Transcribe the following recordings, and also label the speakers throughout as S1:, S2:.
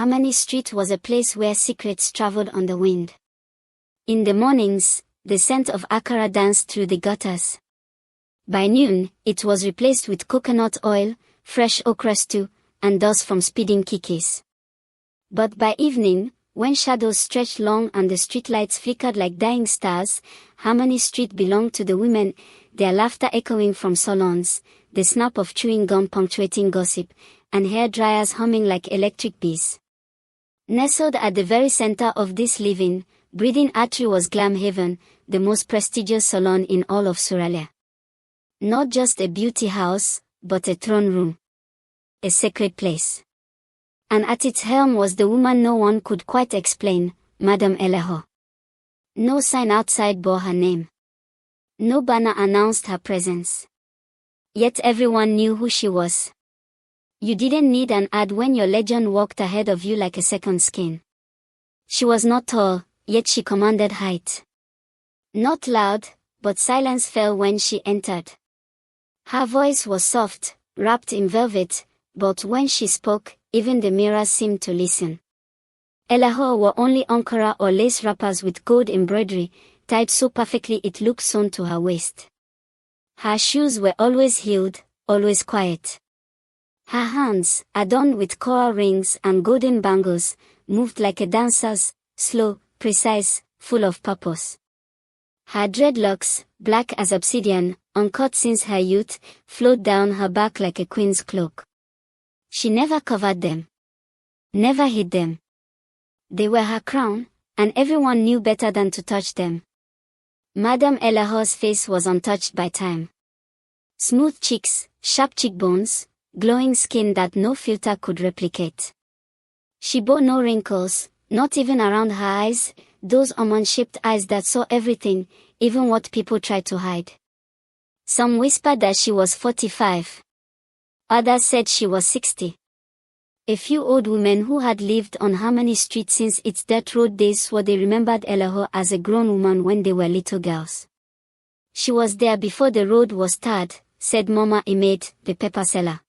S1: Harmony Street was a place where secrets traveled on the wind. In the mornings, the scent of akara danced through the gutters. By noon, it was replaced with coconut oil, fresh okra stew, and dust from speeding kikis. But by evening, when shadows stretched long and the streetlights flickered like dying stars, Harmony Street belonged to the women, their laughter echoing from salons, the snap of chewing gum punctuating gossip, and hair dryers humming like electric bees. Nestled at the very center of this living, breathing artery was Glam Haven, the most prestigious salon in all of Suralia. Not just a beauty house, but a throne room. A sacred place. And at its helm was the woman no one could quite explain, Madame Eleho. No sign outside bore her name. No banner announced her presence. Yet everyone knew who she was. You didn't need an ad when your legend walked ahead of you like a second skin. She was not tall, yet she commanded height. Not loud, but silence fell when she entered. Her voice was soft, wrapped in velvet, but when she spoke, even the mirrors seemed to listen. Eleho wore only ankara or lace wrappers with gold embroidery, tied so perfectly it looked sewn to her waist. Her shoes were always heeled, always quiet. Her hands, adorned with coral rings and golden bangles, moved like a dancer's, slow, precise, full of purpose. Her dreadlocks, black as obsidian, uncut since her youth, flowed down her back like a queen's cloak. She never covered them. Never hid them. They were her crown, and everyone knew better than to touch them. Madame Eleho's face was untouched by time. Smooth cheeks, sharp cheekbones, glowing skin that no filter could replicate. She bore no wrinkles, not even around her eyes, those almond-shaped eyes that saw everything, even what people tried to hide. Some whispered that she was 45. Others said she was 60. A few old women who had lived on Harmony Street since its dirt road days swore they remembered Eleho as a grown woman when they were little girls. She was there before the road was tarred, said Mama Imaid, the pepper seller.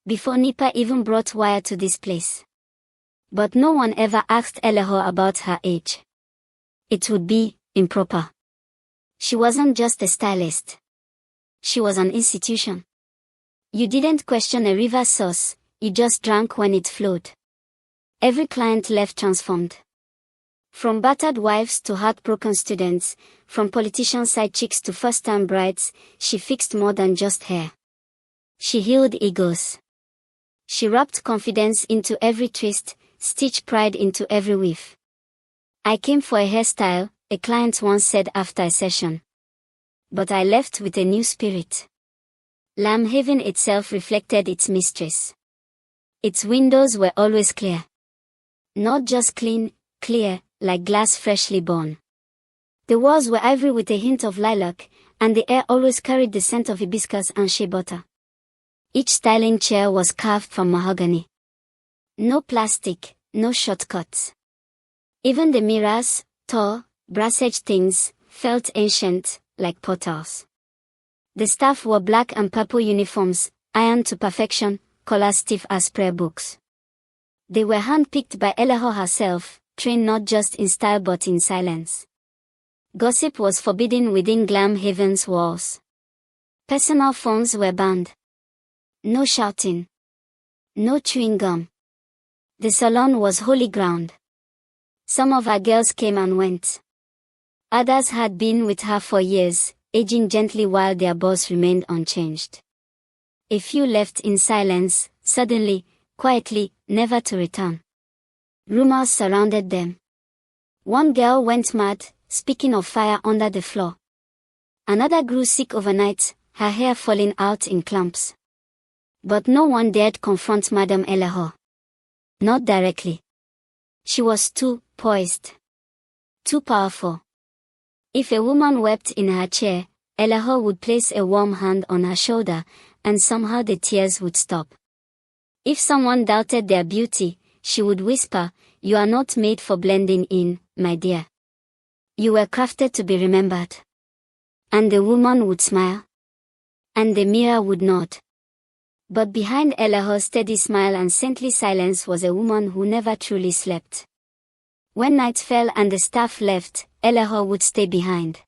S1: Before Nipa even brought wire to this place. But no one ever asked Eleho about her age. It would be improper. She wasn't just a stylist. She was an institution. You didn't question a river source, you just drank when it flowed. Every client left transformed. From battered wives to heartbroken students, from politician side chicks to first-time brides, she fixed more than just hair. She healed egos. She wrapped confidence into every twist, stitched pride into every weave. I came for a hairstyle, a client once said after a session. But I left with a new spirit. Lamb Haven itself reflected its mistress. Its windows were always clear. Not just clean, clear, like glass freshly born. The walls were ivory with a hint of lilac, and the air always carried the scent of hibiscus and shea butter. Each styling chair was carved from mahogany. No plastic, no shortcuts. Even the mirrors, tall, brass-edged things, felt ancient, like portals. The staff wore black and purple uniforms, ironed to perfection, collars stiff as prayer books. They were handpicked by Eleho herself, trained not just in style but in silence. Gossip was forbidden within Glam Haven's walls. Personal phones were banned. No shouting. No chewing gum. The salon was holy ground. Some of her girls came and went. Others had been with her for years, aging gently while their boss remained unchanged. A few left in silence, suddenly, quietly, never to return. Rumors surrounded them. One girl went mad, speaking of fire under the floor. Another grew sick overnight, her hair falling out in clumps. But no one dared confront Madame Eleho. Not directly. She was too poised. Too powerful. If a woman wept in her chair, Eleho would place a warm hand on her shoulder, and somehow the tears would stop. If someone doubted their beauty, she would whisper, "You are not made for blending in, my dear. You were crafted to be remembered." And the woman would smile. And the mirror would nod. But behind Elahor's steady smile and saintly silence was a woman who never truly slept. When night fell and the staff left, Elahor would stay behind.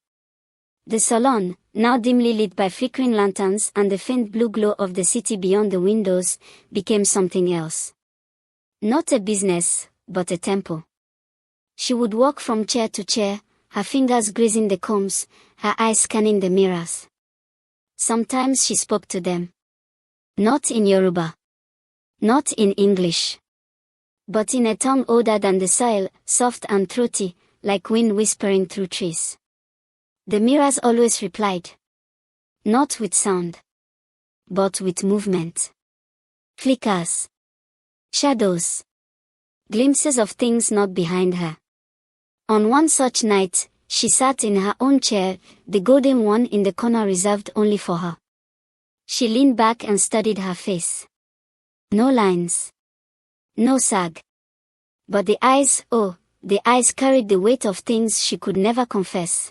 S1: The salon, now dimly lit by flickering lanterns and the faint blue glow of the city beyond the windows, became something else. Not a business, but a temple. She would walk from chair to chair, her fingers grazing the combs, her eyes scanning the mirrors. Sometimes she spoke to them. Not in Yoruba. Not in English. But in a tongue older than the soil, soft and throaty, like wind whispering through trees. The mirrors always replied. Not with sound. But with movement. Flickers. Shadows. Glimpses of things not behind her. On one such night, she sat in her own chair, the golden one in the corner reserved only for her. She leaned back and studied her face. No lines. No sag. But the eyes, oh, the eyes carried the weight of things she could never confess.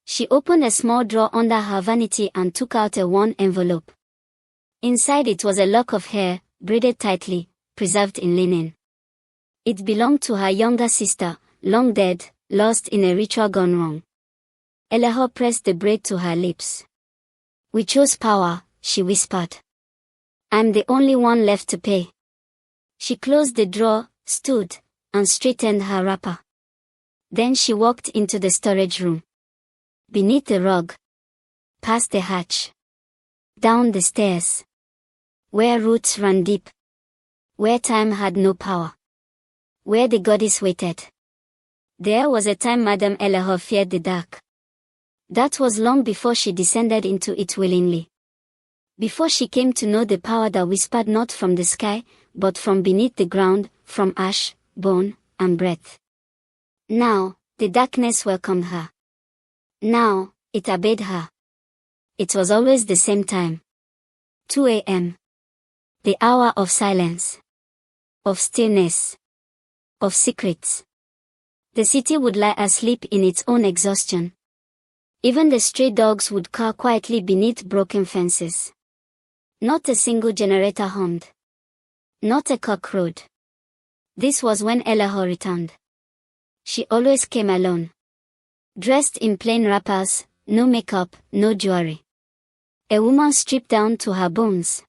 S1: She opened a small drawer under her vanity and took out a worn envelope. Inside it was a lock of hair, braided tightly, preserved in linen. It belonged to her younger sister, long dead, lost in a ritual gone wrong. Elahor pressed the braid to her lips. We chose power, she whispered. I'm the only one left to pay. She closed the drawer, stood, and straightened her wrapper. Then she walked into the storage room. Beneath the rug. Past the hatch. Down the stairs. Where roots ran deep. Where time had no power. Where the goddess waited. There was a time Madame Elahor feared the dark. That was long before she descended into it willingly. Before she came to know the power that whispered not from the sky, but from beneath the ground, from ash, bone, and breath. Now, the darkness welcomed her. Now, it obeyed her. It was always the same time. 2 a.m. The hour of silence. Of stillness. Of secrets. The city would lie asleep in its own exhaustion. Even the stray dogs would caw quietly beneath broken fences. Not a single generator hummed. Not a cock crowed. This was when Elahor returned. She always came alone. Dressed in plain wrappers, no makeup, no jewelry. A woman stripped down to her bones.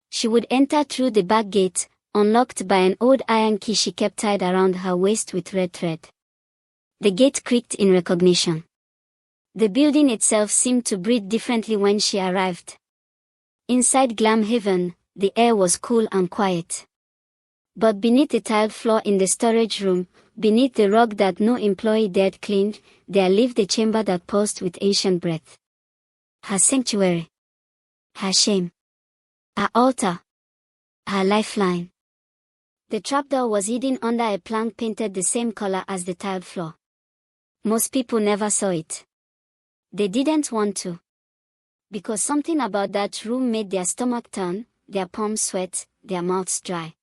S1: She would enter through the back gate, unlocked by an old iron key she kept tied around her waist with red thread. The gate creaked in recognition. The building itself seemed to breathe differently when she arrived. Inside Glam Haven, the air was cool and quiet. But beneath the tiled floor in the storage room, beneath the rug that no employee dared clean, there lived a chamber that pulsed with ancient breath. Her sanctuary. Her shame. Her altar. Her lifeline. The trapdoor was hidden under a plank painted the same color as the tiled floor. Most people never saw it. They didn't want to. Because something about that room made their stomach turn, their palms sweat, their mouths dry.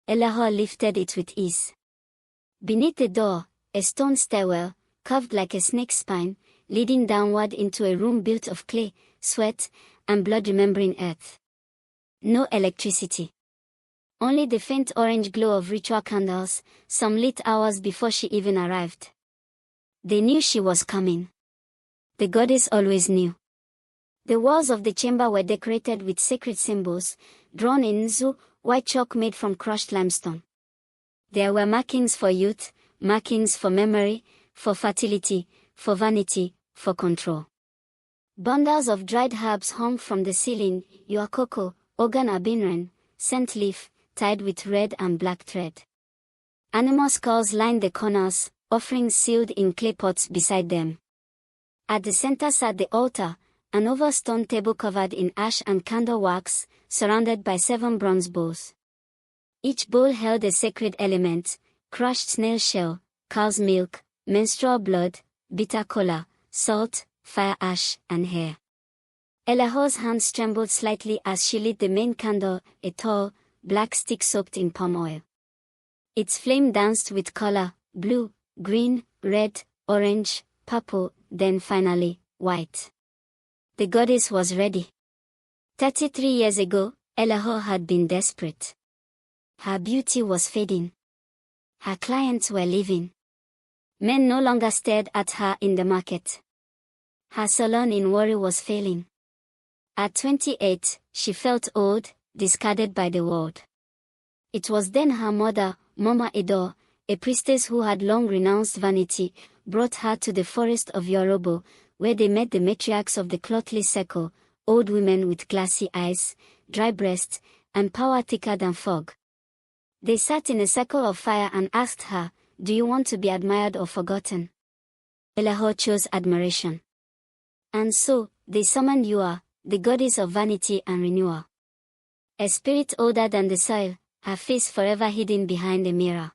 S1: Elahor lifted it with ease. Beneath the door, a stone stairwell, curved like a snake's spine, leading downward into a room built of clay, sweat, and blood-remembering earth. No electricity. Only the faint orange glow of ritual candles, some lit hours before she even arrived. They knew she was coming. The goddess always knew. The walls of the chamber were decorated with sacred symbols, drawn in nzu, white chalk made from crushed limestone. There were markings for youth, markings for memory, for fertility, for vanity, for control. Bundles of dried herbs hung from the ceiling, yuakoko, ogan abinren, scent leaf, tied with red and black thread. Animal skulls lined the corners, offerings sealed in clay pots beside them. At the center sat the altar, an oval stone table covered in ash and candle wax, surrounded by 7 bronze bowls. Each bowl held a sacred element: crushed snail shell, cow's milk, menstrual blood, bitter cola, salt, fire ash, and hair. Elahor's hands trembled slightly as she lit the main candle, a tall, black stick soaked in palm oil. Its flame danced with color: blue, green, red, orange, purple, then finally, white. The goddess was ready. 33 years ago, Elaho had been desperate. Her beauty was fading. Her clients were leaving. Men no longer stared at her in the market. Her salon in Warri was failing. At 28, she felt old, discarded by the world. It was then her mother, Mama Edo, a priestess who had long renounced vanity, brought her to the forest of Yorobo, where they met the matriarchs of the clothless circle, old women with glassy eyes, dry breasts, and power thicker than fog. They sat in a circle of fire and asked her, "Do you want to be admired or forgotten?" Elaho chose admiration. And so, they summoned Yua, the goddess of vanity and renewal. A spirit older than the soil, her face forever hidden behind a mirror.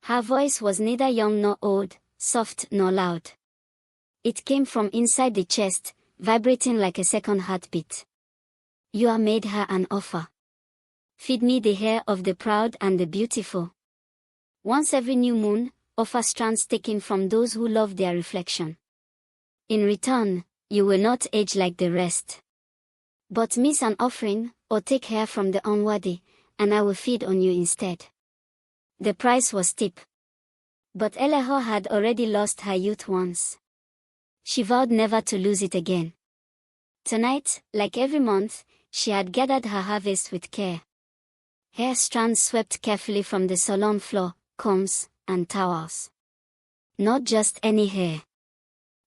S1: Her voice was neither young nor old, soft nor loud. It came from inside the chest, vibrating like a second heartbeat. Yua made her an offer. "Feed me the hair of the proud and the beautiful. Once every new moon, offer strands taken from those who love their reflection. In return, you will not age like the rest. But miss an offering, or take hair from the unworthy, and I will feed on you instead." The price was steep. But Elaho had already lost her youth once. She vowed never to lose it again. Tonight, like every month, she had gathered her harvest with care. Hair strands swept carefully from the salon floor, combs, and towels. Not just any hair.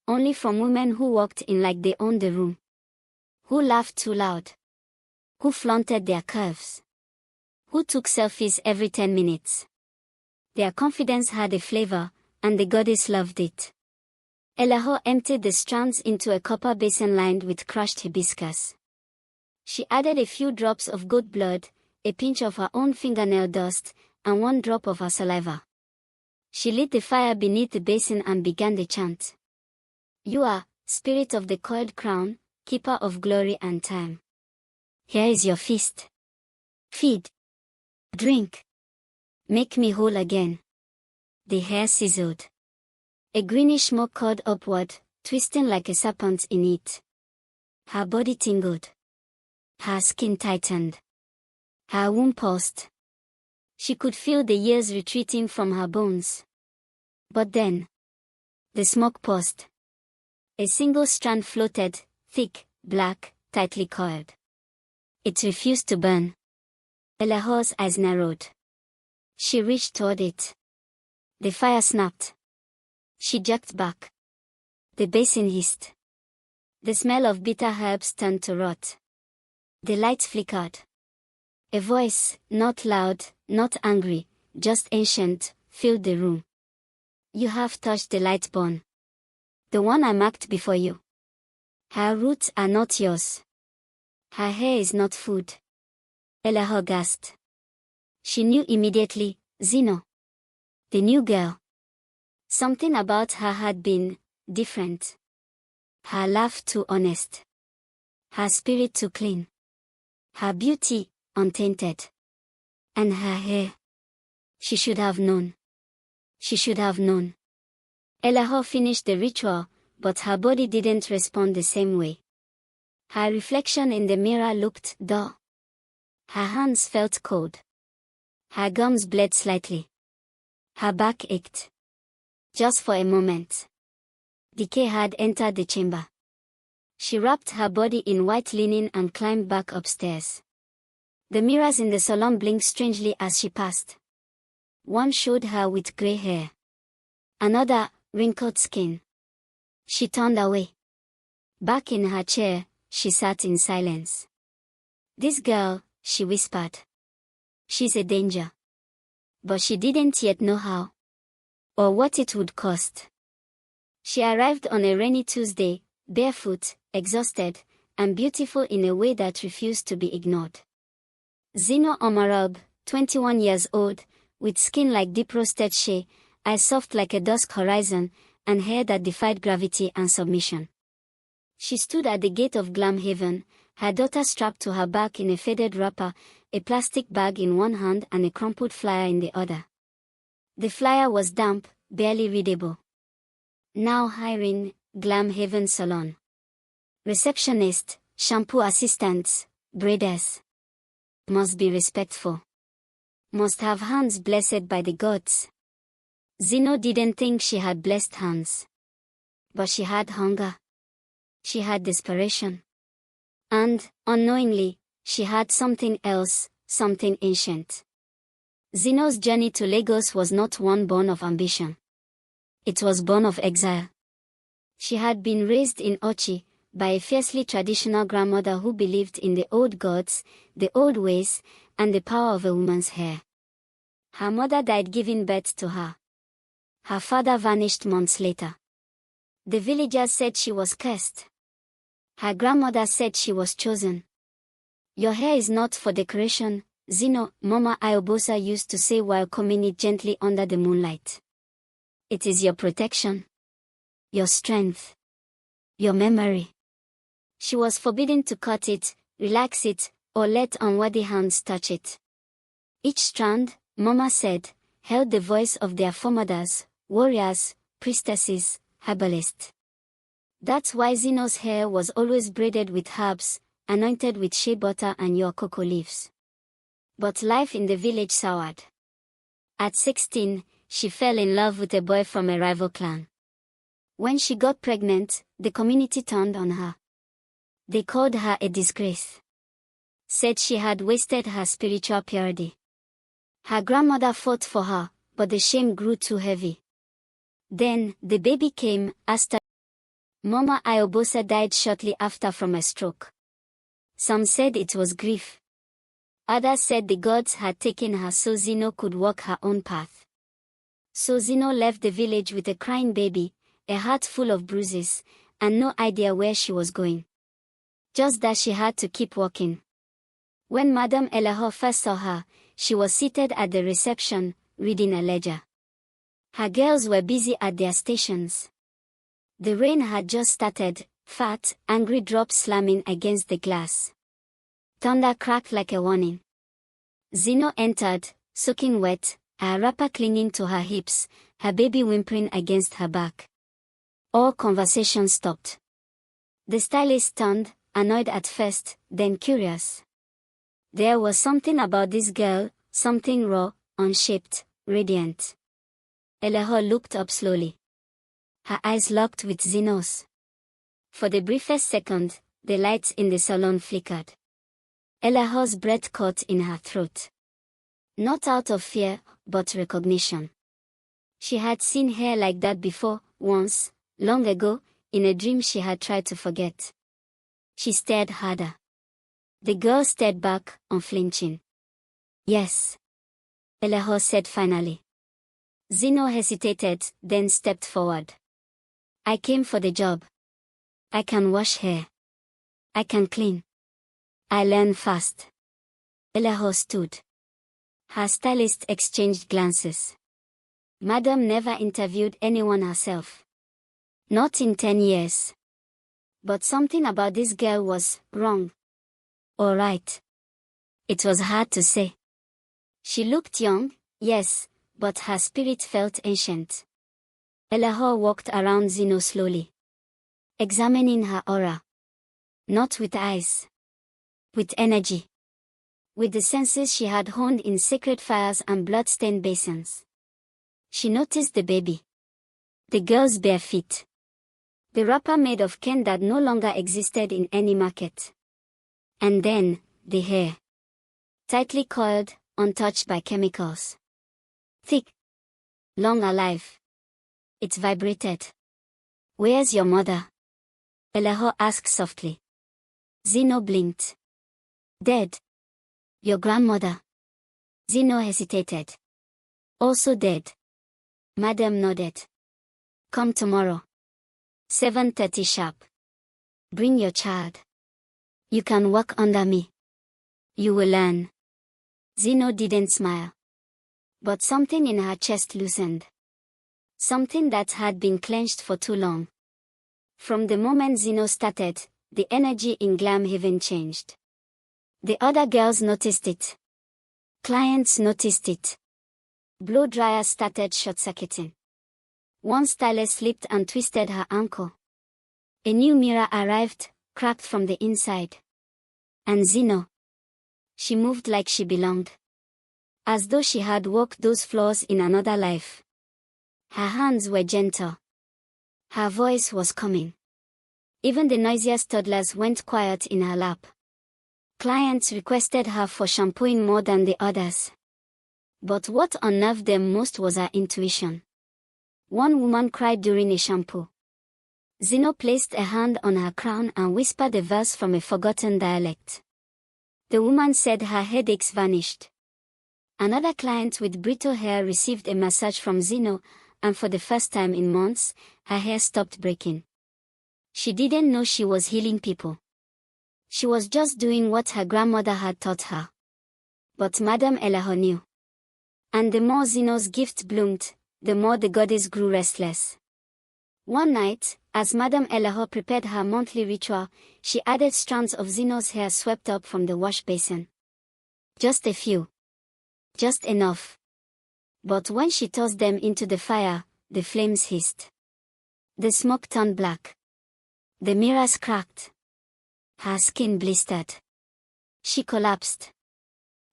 S1: Only from women who walked in like they owned the room. Who laughed too loud. Who flaunted their curves. Who took selfies every 10 minutes. Their confidence had a flavor, and the goddess loved it. Elaho emptied the strands into a copper basin lined with crushed hibiscus. She added a few drops of goat blood, a pinch of her own fingernail dust, and 1 drop of her saliva. She lit the fire beneath the basin and began the chant. "You are, spirit of the coiled crown, keeper of glory and time. Here is your feast. Feed. Drink. Make me whole again." The hair sizzled. A greenish smoke curled upward, twisting like a serpent in it. Her body tingled. Her skin tightened. Her womb pulsed. She could feel the years retreating from her bones. But then, the smoke paused. A single strand floated, thick, black, tightly coiled. It refused to burn. Elaho's eyes narrowed. She reached toward it. The fire snapped. She jerked back. The basin hissed. The smell of bitter herbs turned to rot. The lights flickered. A voice, not loud, not angry, just ancient, filled the room. "You have touched the light born. The one I marked before you. Her roots are not yours. Her hair is not food." Elaho gasped. She knew immediately, Zeno. The new girl. Something about her had been different. Her laugh too honest. Her spirit too clean. Her beauty untainted. And her hair. She should have known. She should have known. Elaho finished the ritual, but her body didn't respond the same way. Her reflection in the mirror looked dull. Her hands felt cold. Her gums bled slightly. Her back ached. Just for a moment. Decay had entered the chamber. She wrapped her body in white linen and climbed back upstairs. The mirrors in the salon blinked strangely as she passed. One showed her with grey hair. Another, wrinkled skin. She turned away. Back in her chair, she sat in silence. "This girl," she whispered. "She's a danger." But she didn't yet know how. Or what it would cost. She arrived on a rainy Tuesday, barefoot, exhausted, and beautiful in a way that refused to be ignored. Zeno Omarab, 21 years old, with skin like deep roasted shea, eyes soft like a dusk horizon, and hair that defied gravity and submission. She stood at the gate of Glam Haven, her daughter strapped to her back in a faded wrapper, a plastic bag in one hand and a crumpled flyer in the other. The flyer was damp, barely readable. "Now hiring, Glam Haven Salon. Receptionist," shampoo assistants, braiders. Must be respectful. Must have hands blessed by the gods. Zeno didn't think she had blessed hands. But she had hunger. She had desperation. And, unknowingly, she had something else, something ancient. Zeno's journey to Lagos was not one born of ambition. It was born of exile. She had been raised in Ochi, by a fiercely traditional grandmother who believed in the old gods, the old ways, and the power of a woman's hair. Her mother died giving birth to her. Her father vanished months later. The villagers said she was cursed. Her grandmother said she was chosen. Your hair is not for decoration, Zeno, Mama Iobosa used to say while combing it gently under the moonlight. It is your protection. Your strength. Your memory. She was forbidden to cut it, relax it, or let unworthy hands touch it. Each strand, Mama said, held the voice of their foremothers, warriors, priestesses, herbalists. That's why Zeno's hair was always braided with herbs, anointed with shea butter and your cocoa leaves. But life in the village soured. At 16, she fell in love with a boy from a rival clan. When she got pregnant, the community turned on her. They called her a disgrace. Said she had wasted her spiritual purity. Her grandmother fought for her, but the shame grew too heavy. Then, the baby came, Asta. Mama Iobosa died shortly after from a stroke. Some said it was grief. Others said the gods had taken her so Zeno could walk her own path. So Zeno left the village with a crying baby, a heart full of bruises, and no idea where she was going. Just that she had to keep walking. When Madame Eleanor first saw her, she was seated at the reception, reading a ledger. Her girls were busy at their stations. The rain had just started, fat, angry drops slamming against the glass. Thunder cracked like a warning. Zeno entered, soaking wet, her wrapper clinging to her hips, her baby whimpering against her back. All conversation stopped. The stylist turned, annoyed at first, then curious. There was something about this girl, something raw, unshaped, radiant. Eleanor looked up slowly. Her eyes locked with Zeno's. For the briefest second, the lights in the salon flickered. Eleanor's breath caught in her throat. Not out of fear, but recognition. She had seen hair like that before, once, long ago, in a dream she had tried to forget. She stared harder. The girl stared back, unflinching. Yes. Eleanor said finally. Zeno hesitated, then stepped forward. I came for the job. I can wash hair. I can clean. I learn fast. Eleanor stood. Her stylist exchanged glances. Madame never interviewed anyone herself. Not in 10 years. But something about this girl was wrong. Or right. It was hard to say. She looked young, yes, but her spirit felt ancient. Eleanor walked around Zeno slowly. Examining her aura. Not with eyes. With energy. With the senses she had honed in sacred fires and blood-stained basins. She noticed the baby. The girl's bare feet. The wrapper made of cane that no longer existed in any market. And then, the hair. Tightly coiled, untouched by chemicals. Thick. Long alive. It vibrated. Where's your mother? Eleanor asked softly. Zeno blinked. Dead. Your grandmother. Zeno hesitated. Also dead. Madame nodded. Come tomorrow. 7:30 sharp. Bring your child. You can work under me. You will learn. Zeno didn't smile. But something in her chest loosened. Something that had been clenched for too long. From the moment Zeno started, the energy in Glam Haven changed. The other girls noticed it. Clients noticed it. Blow dryers started short-circuiting. One stylist slipped and twisted her ankle. A new mirror arrived, cracked from the inside. And Zeno. She moved like she belonged. As though she had walked those floors in another life. Her hands were gentle. Her voice was calming. Even the noisiest toddlers went quiet in her lap. Clients requested her for shampooing more than the others. But what unnerved them most was her intuition. One woman cried during a shampoo. Zeno placed a hand on her crown and whispered a verse from a forgotten dialect. The woman said her headaches vanished. Another client with brittle hair received a massage from Zeno, and for the first time in months, her hair stopped breaking. She didn't know she was healing people. She was just doing what her grandmother had taught her. But Madame Elaho knew. And the more Zeno's gift bloomed, the more the goddess grew restless. One night, as Madame Elaho prepared her monthly ritual, she added strands of Zeno's hair swept up from the wash basin. Just a few. Just enough. But when she tossed them into the fire, the flames hissed. The smoke turned black. The mirrors cracked. Her skin blistered. She collapsed.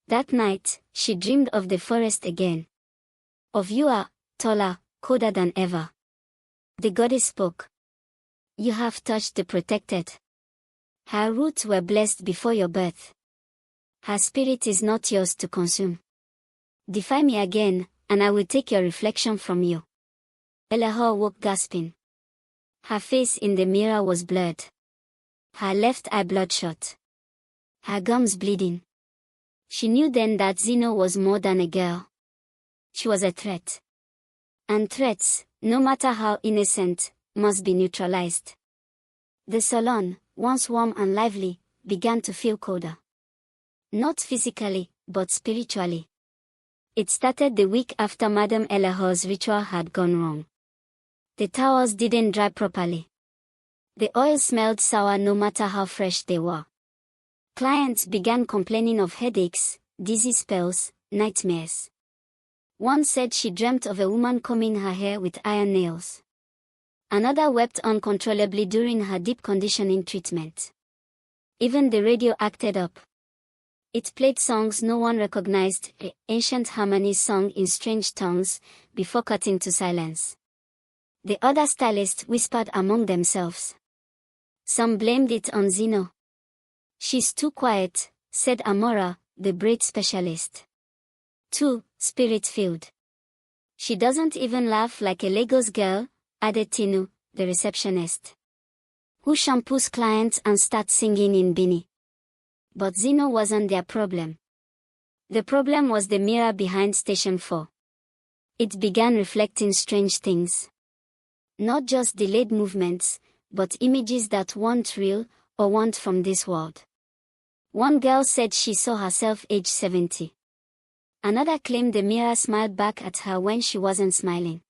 S1: That night, she dreamed of the forest again. Of you are, taller, colder than ever. The goddess spoke. You have touched the protected. Her roots were blessed before your birth. Her spirit is not yours to consume. Defy me again, and I will take your reflection from you. Elaho woke gasping. Her face in the mirror was blurred. Her left eye bloodshot. Her gums bleeding. She knew then that Zeno was more than a girl. She was a threat. And threats, no matter how innocent, must be neutralized. The salon, once warm and lively, began to feel colder. Not physically, but spiritually. It started the week after Madame Elaho's ritual had gone wrong. The towels didn't dry properly. The oil smelled sour no matter how fresh they were. Clients began complaining of headaches, dizzy spells, nightmares. One said she dreamt of a woman combing her hair with iron nails. Another wept uncontrollably during her deep conditioning treatment. Even the radio acted up. It played songs no one recognized, ancient harmonies sung in strange tongues, before cutting to silence. The other stylists whispered among themselves. Some blamed it on Zeno. She's too quiet, said Amora, the braid specialist. Too spirit-filled. She doesn't even laugh like a Lagos girl, added Tinu, the receptionist. Who shampoos clients and starts singing in Bini. But Zeno wasn't their problem. The problem was the mirror behind Station 4. It began reflecting strange things. Not just delayed movements, but images that weren't real, or weren't from this world. One girl said she saw herself age 70. Another claimed the mirror smiled back at her when she wasn't smiling.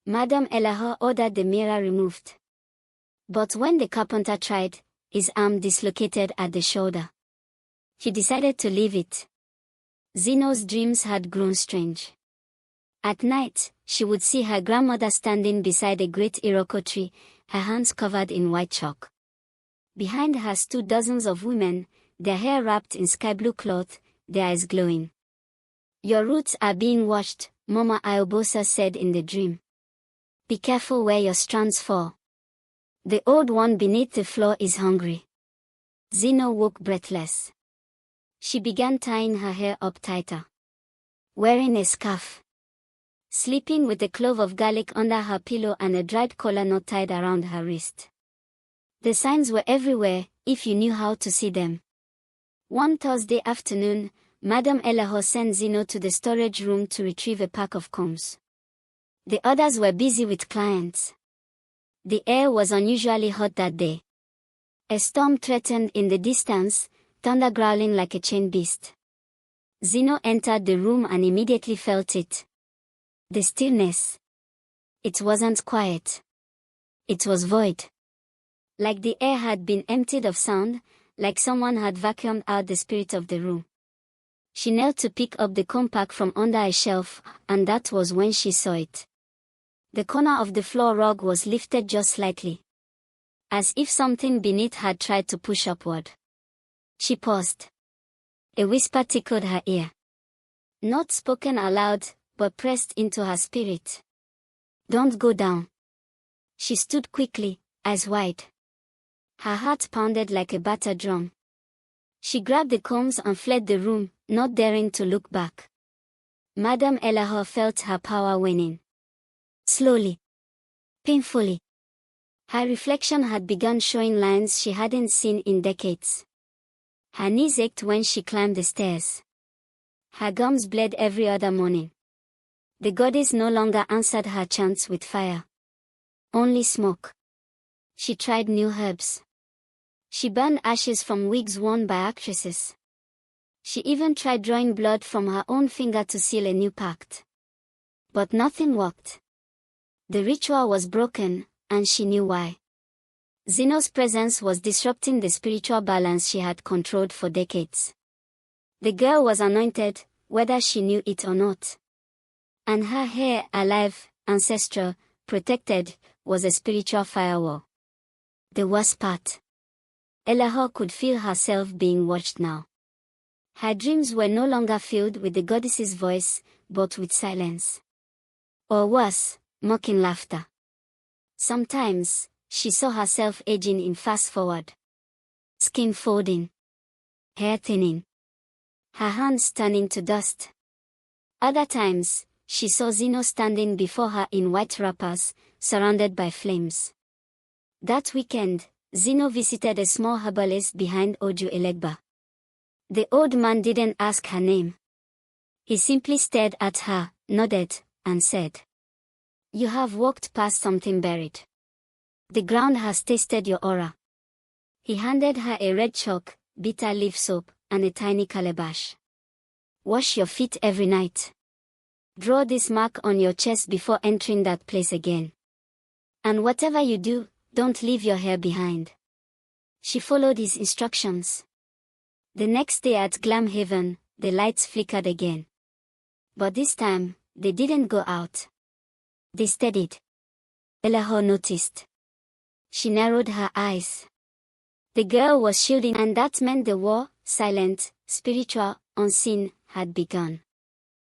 S1: Madame Elaho ordered the mirror removed. But when the carpenter tried, his arm dislocated at the shoulder. He decided to leave it. Zeno's dreams had grown strange. At night, she would see her grandmother standing beside a great Iroko tree, her hands covered in white chalk. Behind her stood dozens of women, their hair wrapped in sky blue cloth, their eyes glowing. Your roots are being washed, Mama Iobosa said in the dream. Be careful where your strands fall. The old one beneath the floor is hungry. Zeno woke breathless. She began tying her hair up tighter. Wearing a scarf. Sleeping with a clove of garlic under her pillow and a dried kola nut tied around her wrist. The signs were everywhere, if you knew how to see them. One Thursday afternoon, Madame Elaho sent Zeno to the storage room to retrieve a pack of combs. The others were busy with clients. The air was unusually hot that day. A storm threatened in the distance, thunder growling like a chained beast. Zeno entered the room and immediately felt it. The stillness. It wasn't quiet. It was void. Like the air had been emptied of sound, like someone had vacuumed out the spirit of the room. She knelt to pick up the comb pack from under a shelf, and that was when she saw it. The corner of the floor rug was lifted just slightly. as if something beneath had tried to push upward. She paused. A whisper tickled her ear. Not spoken aloud, but pressed into her spirit. "Don't go down." She stood quickly, eyes wide. Her heart pounded like a battered drum. She grabbed the combs and fled the room, not daring to look back. Madame Elahor felt her power waning. Slowly. Painfully. Her reflection had begun showing lines she hadn't seen in decades. Her knees ached when she climbed the stairs. Her gums bled every other morning. The goddess no longer answered her chants with fire. Only smoke. She tried new herbs. She burned ashes from wigs worn by actresses. She even tried drawing blood from her own finger to seal a new pact. But nothing worked. The ritual was broken, and she knew why. Zeno's presence was disrupting the spiritual balance she had controlled for decades. The girl was anointed, whether she knew it or not. And her hair, alive, ancestral, protected, was a spiritual firewall. The worst part. Elahor could feel herself being watched now. Her dreams were no longer filled with the goddess's voice, but with silence. Or worse, mocking laughter. Sometimes, she saw herself aging in fast forward. Skin folding. Hair thinning. Her hands turning to dust. Other times, she saw Zeno standing before her in white wrappers, surrounded by flames. That weekend, Zeno visited a small herbalist behind Oju Elegba. The old man didn't ask her name. He simply stared at her, nodded, and said, "You have walked past something buried. The ground has tasted your aura." He handed her a red chalk, bitter leaf soap, and a tiny calabash. "Wash your feet every night. Draw this mark on your chest before entering that place again. And whatever you do, don't leave your hair behind." She followed his instructions. The next day at Glamhaven, the lights flickered again. But this time, they didn't go out. They steadied. Elahor noticed. She narrowed her eyes. The girl was shielding, and that meant the war, silent, spiritual, unseen, had begun.